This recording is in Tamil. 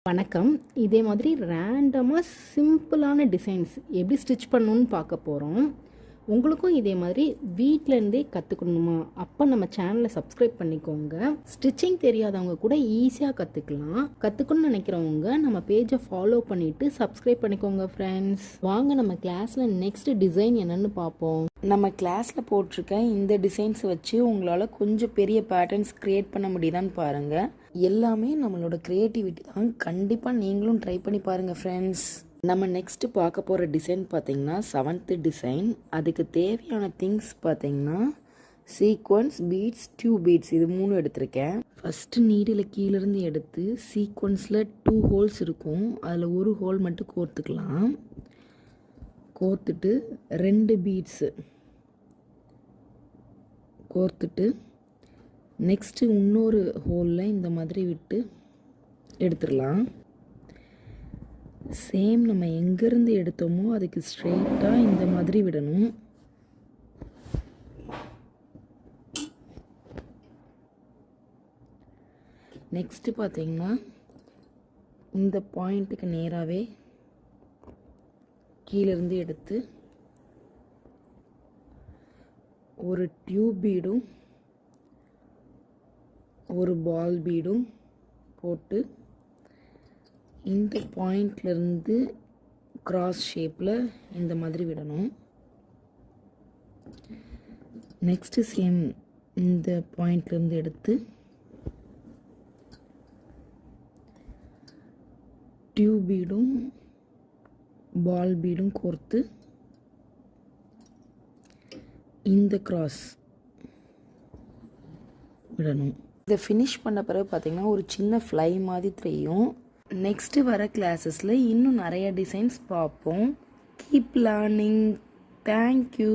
வணக்கம். இதே மாதிரி ரேண்டமாக சிம்பிளான டிசைன்ஸ் எப்படி ஸ்டிச் பண்ணணுன்னு பார்க்க போகிறோம். உங்களுக்கும் இதே மாதிரி வீட்டிலேருந்தே கற்றுக்கணுமா? அப்போ நம்ம சேனலை சப்ஸ்கிரைப் பண்ணிக்கோங்க. ஸ்டிச்சிங் தெரியாதவங்க கூட ஈஸியாக கற்றுக்கலாம். கற்றுக்கணும்னு நினைக்கிறவங்க நம்ம பேஜை ஃபாலோ பண்ணிவிட்டு சப்ஸ்கிரைப் பண்ணிக்கோங்க ஃப்ரெண்ட்ஸ். வாங்க நம்ம கிளாஸில் நெக்ஸ்ட் டிசைன் என்னென்னு பார்ப்போம். நம்ம கிளாஸில் போட்டிருக்க இந்த டிசைன்ஸ் வச்சு உங்களால் கொஞ்சம் பெரிய பேட்டர்ன்ஸ் க்ரியேட் பண்ண முடியுதான்னு பாருங்கள். எல்லாமே நம்மளோட க்ரியேட்டிவிட்டி தான். கண்டிப்பாக நீங்களும் ட்ரை பண்ணி பாருங்கள் ஃப்ரெண்ட்ஸ். நம்ம நெக்ஸ்ட்டு பார்க்க போகிற டிசைன் பார்த்திங்கன்னா 7th டிசைன். அதுக்கு தேவையான திங்ஸ் பார்த்திங்கன்னா சீக்வன்ஸ், பீட்ஸ், டியூப் பீட்ஸ், இது 3 எடுத்திருக்கேன். ஃபஸ்ட்டு நீடில் கீழேருந்து எடுத்து சீக்வன்ஸில் 2 ஹோல்ஸ் இருக்கும், அதில் ஒரு ஹோல் மட்டும் கோர்த்துக்கலாம். கோர்த்துட்டு 2 பீட்ஸு கோர்த்துட்டு நெக்ஸ்ட்டு இன்னொரு ஹோலில் இந்த மாதிரி விட்டு எடுத்துடலாம். சேம் நம்ம எங்கேருந்து எடுத்தோமோ அதுக்கு ஸ்ட்ரெயிட்டாக இந்த மாதிரி விடணும். நெக்ஸ்ட்டு பார்த்திங்கன்னா இந்த பாயிண்ட்டுக்கு நேராகவே கீழேருந்து எடுத்து ஒரு டியூப் பீடும் ஒரு பால் பீடும் போட்டு இந்த பாயிண்ட்லேருந்து கிராஸ் ஷேப்பில் இந்த மாதிரி விடணும். நெக்ஸ்ட்டு சேம் இந்த பாயிண்ட்லேருந்து எடுத்து டியூப் பீடும் பால் பீடும் கோர்த்து இந்த கிராஸ் விடணும். இதை ஃபினிஷ் பண்ண பிறகு பார்த்திங்கன்னா ஒரு சின்ன ஃப்ளை மாதிரி தெரியும். நெக்ஸ்ட்டு வர கிளாஸஸில் இன்னும் நிறைய டிசைன்ஸ் பார்ப்போம். Keep learning. தேங்க்யூ.